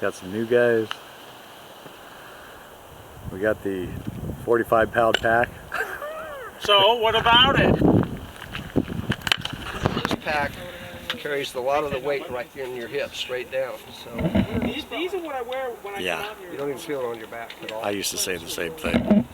Got some new guys. We got the 45-pound pack. So, what about it? This pack carries a lot of the weight right in your hips, straight down. So These are what I wear when I Yeah. come out here. you don't even feel it on your back at all. I used to say the same thing.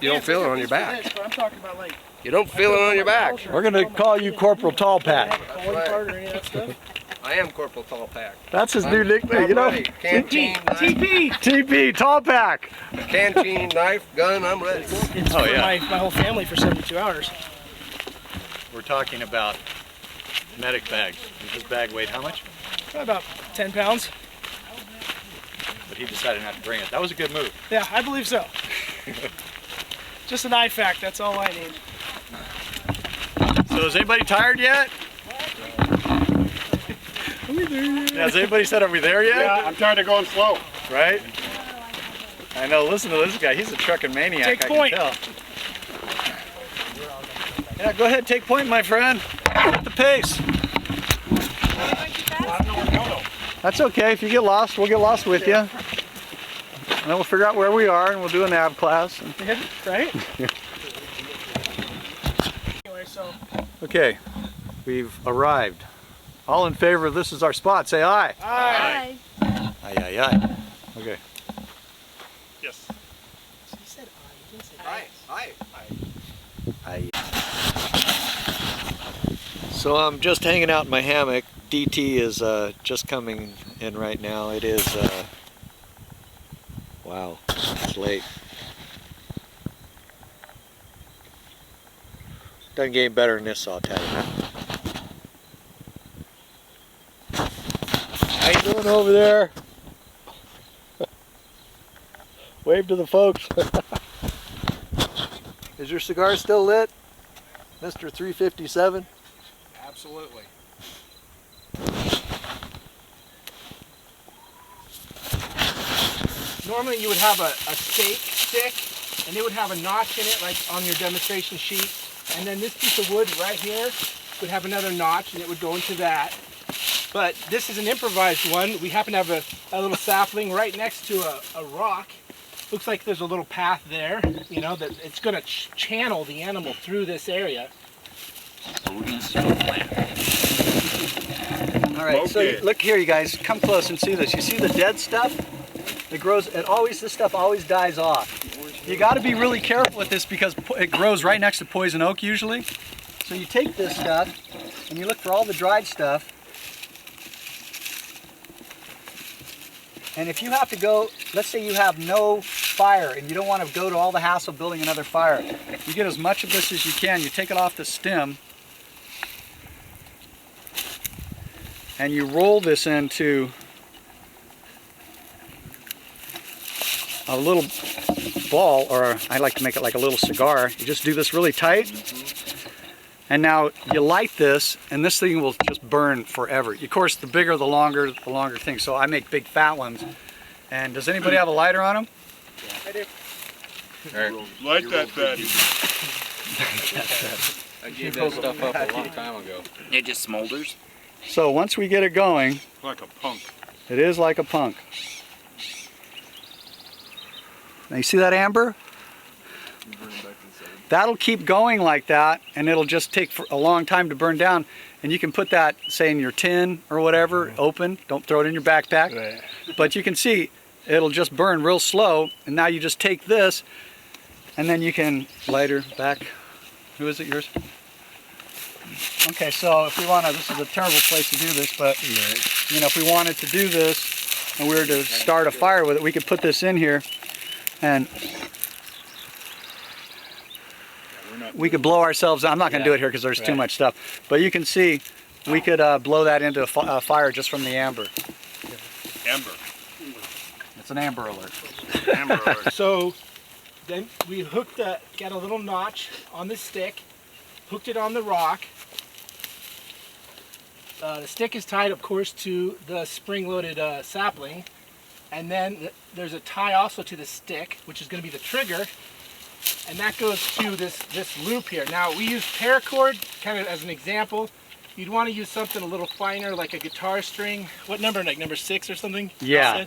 You don't feel it on your back. But I'm talking about like You don't feel it on your back. We're going to call you Corporal Tall Pack. calling card or any of that stuff. I am Corporal Tall Pack. That's his new nickname, you know? Canteen, knife, TP! TP, Tall Pack. canteen, knife, gun, I'm ready. It's Oh, for yeah. my whole family for 72 hours. We're talking about medic bags. This bag weighed how much? Probably about 10 pounds. But he decided not to bring it. That was a good move. Yeah, I believe so. Just an eye fact, that's all I need. So is anybody tired yet? Has anybody said, are we there yet? Yeah, I'm tired of going slow. Right? I know, listen to this guy. He's a trucking maniac, Take I point. can tell. Yeah, go ahead, take point, my friend. At the pace. That's okay. If you get lost, we'll get lost with you. And then we'll figure out where we are, and we'll do a nav class. Yeah, right? Anyway, so Okay, we've arrived. All in favor of this is our spot. Say aye. Aye. Aye, aye, aye. Okay. Yes. He said aye. He didn't say Aye, aye. Aye. So I'm just hanging out in my hammock. DT is just coming in right now. It is, wow, it's late. Doesn't get any better than this, I'll tell you. How you doing over there? Wave to the folks. Is your cigar still lit, Mr. 357? Absolutely. Normally you would have a steak stick, and it would have a notch in it, like on your demonstration sheet. And then this piece of wood right here would have another notch, and it would go into that. But this is an improvised one. We happen to have a little sapling right next to a rock. Looks like there's a little path there, you know, that it's going to channel the animal through this area. All right, so look here, you guys. Come close and see this. You see the dead stuff? It grows. This stuff always dies off. You got to be really careful with this because it grows right next to poison oak usually. So you take this stuff and you look for all the dried stuff. And if you have to go, let's say you have no fire and you don't want to go to all the hassle of building another fire, you get as much of this as you can. You take it off the stem and you roll this into a little ball, or I like to make it like a little cigar. You just do this really tight, and now you light this, and this thing will just burn forever. Of course, the bigger, the longer thing. So I make big fat ones. And does anybody have a lighter on them? I do. Light that bed. I gave that stuff up a long time ago. It just smolders? So once we get it going, Like a punk. it is like a punk. Now you see that amber? That'll keep going like that, and it'll just take a long time to burn down. And you can put that, say, in your tin or whatever, open. Don't throw it in your backpack. Right. But you can see it'll just burn real slow. And now you just take this, and then you can lighter back. Who is it, yours? Okay, so if we want to, this is a terrible place to do this, but you know, if we wanted to do this and we were to start a fire with it, we could put this in here, and we could blow ourselves. I'm not going to do it here because there's too much stuff. But you can see we could blow that into a fire just from the amber. Amber. It's an amber alert. Amber alert. So then we got a little notch on the stick, hooked it on the rock. The stick is tied, of course, to the spring-loaded sapling. And then there's a tie also to the stick, which is going to be the trigger. And that goes to this loop here. Now, we use paracord kind of as an example. you'd want to use something a little finer, like a guitar string. What number? Like number 6 or something? Yeah.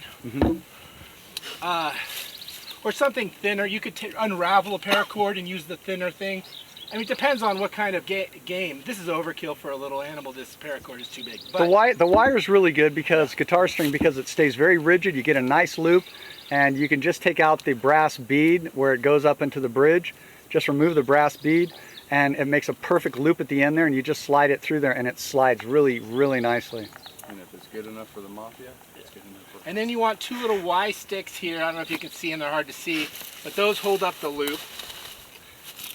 Or something thinner. You could unravel a paracord and use the thinner thing. I mean, it depends on what kind of game. This is overkill for a little animal. This paracord is too big. But The wire is really good because guitar string, because it stays very rigid. You get a nice loop, and you can just take out the brass bead where it goes up into the bridge. Just remove the brass bead, and it makes a perfect loop at the end there, and you just slide it through there, and it slides really, really nicely. And if it's good enough for the mafia, it's good enough for... And then you want 2 little Y sticks here. I don't know if you can see them, they're hard to see, but those hold up the loop.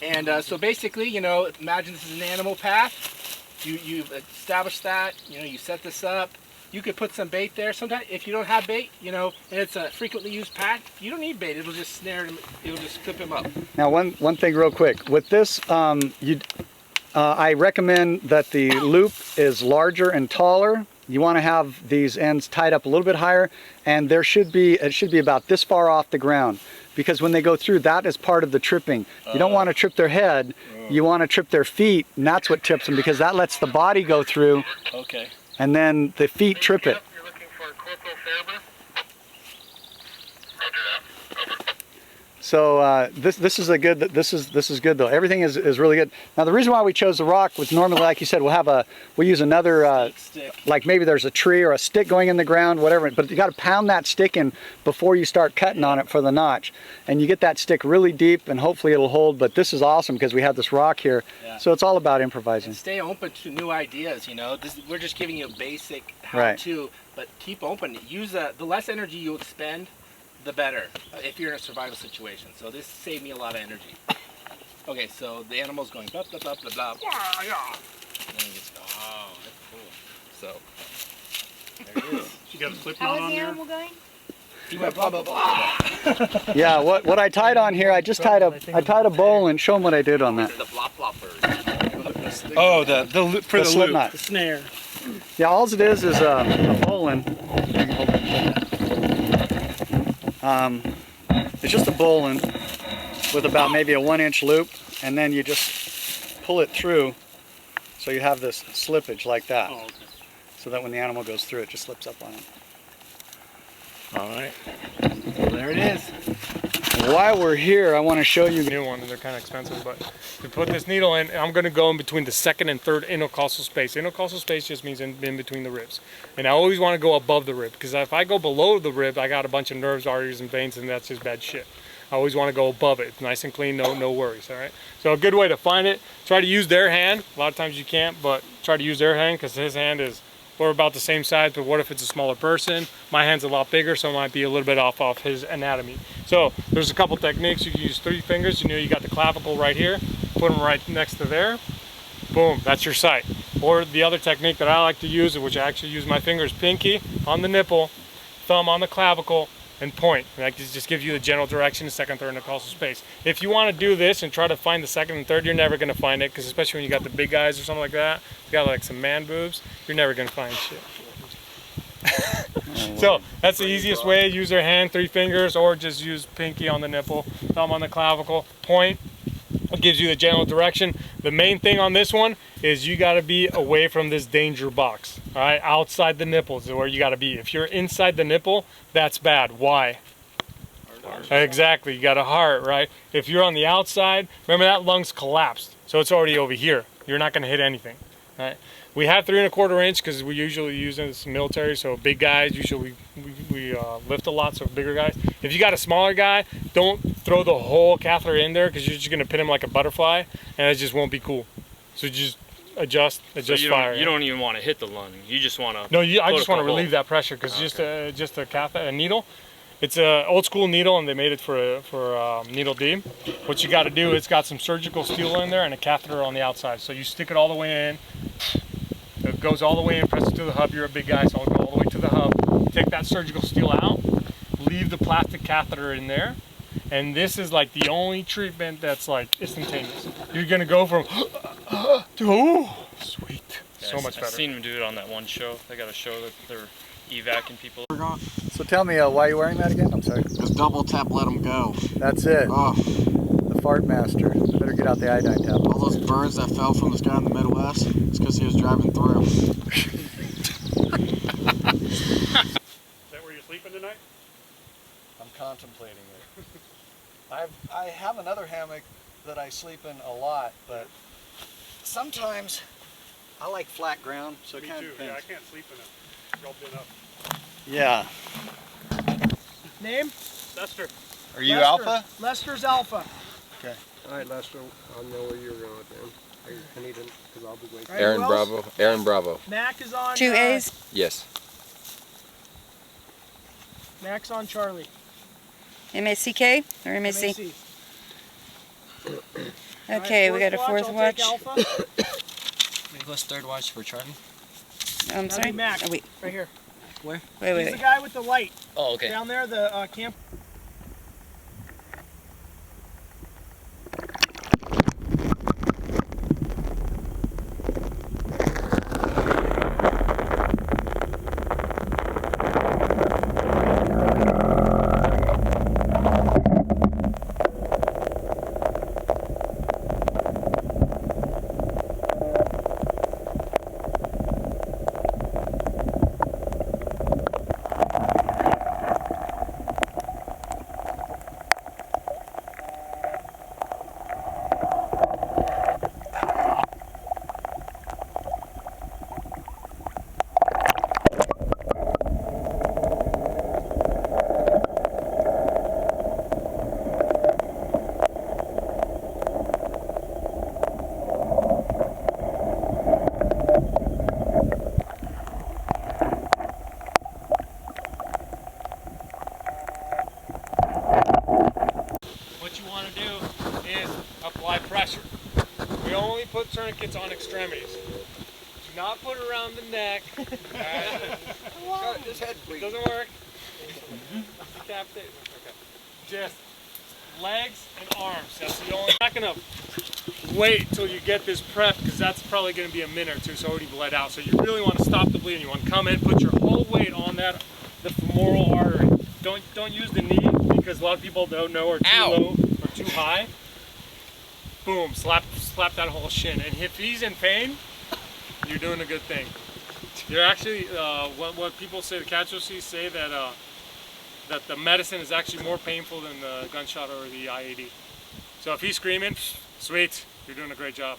And so basically, you know, imagine this is an animal path. You've established that, you know, you set this up. You could put some bait there. Sometimes if you don't have bait, you know, and it's a frequently used path, you don't need bait. It'll just snare him, it'll just clip him up. Now one thing real quick. With this, I recommend that the loop is larger and taller. You want to have these ends tied up a little bit higher, and it should be about this far off the ground, because when they go through, that is part of the tripping. You don't want to trip their head, you want to trip their feet, and that's what tips them, because that lets the body go through. Okay. And then the feet trip it. You're looking for Corporal Faber? So this is good though. Everything is really good. Now the reason why we chose the rock was normally, like you said, we'll use another Stick. like maybe there's a tree or a stick going in the ground, whatever. But you got to pound that stick in before you start cutting on it for the notch, and you get that stick really deep, and hopefully it'll hold. But this is awesome because we have this rock here, so it's all about improvising. And stay open to new ideas. You know, we're just giving you a basic how-to, but keep open. Use the less energy you expend, the better if you're in a survival situation. So this saved me a lot of energy. Okay, so the animal's going blah blah blah blah blah. And then he gets, oh, that's cool. So there it is. You got a clip How knot is on the there? animal going? He went blah blah blah. Yeah, what I tied on here, I tied a bowl, and show them what I did on that. The flop floppers. Oh, the For the slip knot. the snare. Yeah, all it is a bowline. It's just a bowline with about maybe a 1-inch loop, and then you just pull it through so you have this slippage like that. Oh, okay. So that when the animal goes through, it just slips up on it. All right. Well, there it is. While we're here, I want to show you. New one, and they're kind of expensive, but to put this needle in, I'm going to go in between the second and third intercostal space. Intercostal space just means in between the ribs, and I always want to go above the rib, because if I go below the rib, I got a bunch of nerves, arteries, and veins, and that's just bad shit. I always want to go above it. It's nice and clean, no worries. All right. So a good way to find it: try to use their hand. A lot of times you can't, but try to use their hand, because his hand is. We're about the same size, but what if it's a smaller person? My hand's a lot bigger, so it might be a little bit off his anatomy. So there's a couple techniques. You can use 3 fingers. You know, you got the clavicle right here. Put them right next to there. Boom, that's your sight. Or the other technique that I like to use, which I actually use my fingers, pinky on the nipple, thumb on the clavicle, and point. And that just gives you the general direction, the second, third, intercostal space. If you want to do this and try to find the second and third, you're never going to find it, because especially when you got the big guys or something like that, you got like some man boobs, you're never going to find shit. So that's the easiest way. Use their hand, 3 fingers, or just use pinky on the nipple, thumb on the clavicle, point. It gives you the general direction. The main thing on this one is you got to be away from this danger box. All right, outside the nipples is where you got to be. If you're inside the nipple, that's bad. Why? Exactly, you got a heart, right? If you're on the outside, remember that lung's collapsed, so it's already over here. You're not going to hit anything. Right? We have 3 1/4 inch because we usually use it as military, so big guys, usually we lift a lot, so bigger guys. If you got a smaller guy, don't throw the whole catheter in there, because you're just going to pin him like a butterfly, and it just won't be cool. So just adjust fire. You don't even want to hit the lung. You just want to. No, I just want to relieve that pressure, because just a catheter, a needle. It's an old school needle, and they made it for needle D. What you got to do, it's got some surgical steel in there and a catheter on the outside. So you stick it all the way in. It goes all the way in, press it to the hub. You're a big guy, so I'll go all the way to the hub. Take that surgical steel out, leave the plastic catheter in there, and this is like the only treatment that's like instantaneous. You're gonna go from to ooh, sweet, so much better. I've seen them do it on that one show. They got a show that they're evacing people. So tell me, why are you wearing that again? I'm sorry. Just double tap, let them go. That's it. Oh. The fart master. I better get out the iodine tablet. All those birds that fell from the sky in the Midwest, it's because he was driving through. Is that where you're sleeping tonight? I'm contemplating it. I have another hammock that I sleep in a lot, but sometimes I like flat ground, so it Me kind too. of Yeah, I depends. can't sleep in a roped up. Yeah. Name? Lester. Are you Lester. Alpha? Lester's Alpha. All right, Lester, I'll know where you're going with them. I need him, because I'll be waiting. Right, Aaron who else? Bravo. Aaron Bravo. Mac is on. 2 A's. Yes. Mac's on Charlie. M-A-C-K or M-A-C? MAC. Okay, we got a fourth I'll watch. take Alpha. Nicholas, third watch for Charlie. I'm That'd sorry. be Mac. Oh, wait, Right here. wait, He's wait. the guy with the light. Oh, okay. Down there, the camp. What you want to do is apply pressure. We only put tourniquets on extremities. Do not put it around the neck. Alright? His head It doesn't work. Decapitate. Okay. Just legs and arms. That's the only. I'm not gonna wait till you get this prep because that's probably gonna be a minute or two. So already bled out. So you really want to stop the bleeding. You want to come in, put your whole weight on that, the femoral artery. Don't use the knee because a lot of people don't know are too low or too high. Boom! Slap that whole shin. And if he's in pain, you're doing a good thing. You're actually what people say, the casualties say that that the medicine is actually more painful than the gunshot or the IED. So if he's screaming, sweet, you're doing a great job.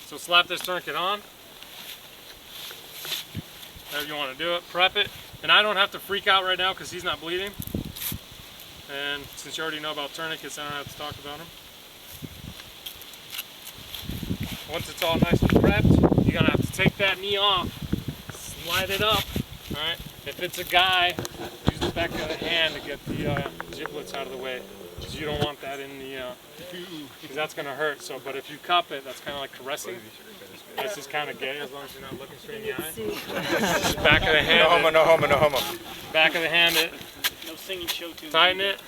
So slap this tourniquet on. However you want to do it, prep it. And I don't have to freak out right now because he's not bleeding. And since you already know about tourniquets, I don't have to talk about them. Once it's all nice and prepped, you're gonna have to take that knee off, slide it up. All right. If it's a guy, use the back of the hand to get the giblets out of the way, because you don't want that in the, because that's gonna hurt. So, but if you cup it, that's kind of like caressing. This is kind of gay as long as you're not looking straight in the eye. Just back of the hand. No homo, no homo, no homo. Back of the hand. It. No singing show tune. Tighten it,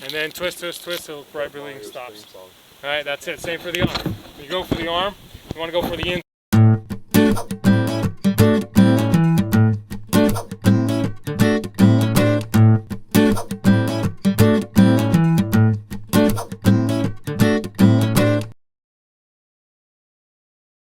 and then twist, twist, twist till right bleeding stops. All right, that's it. Same for the arm. When you go for the arm, you want to go for the inside.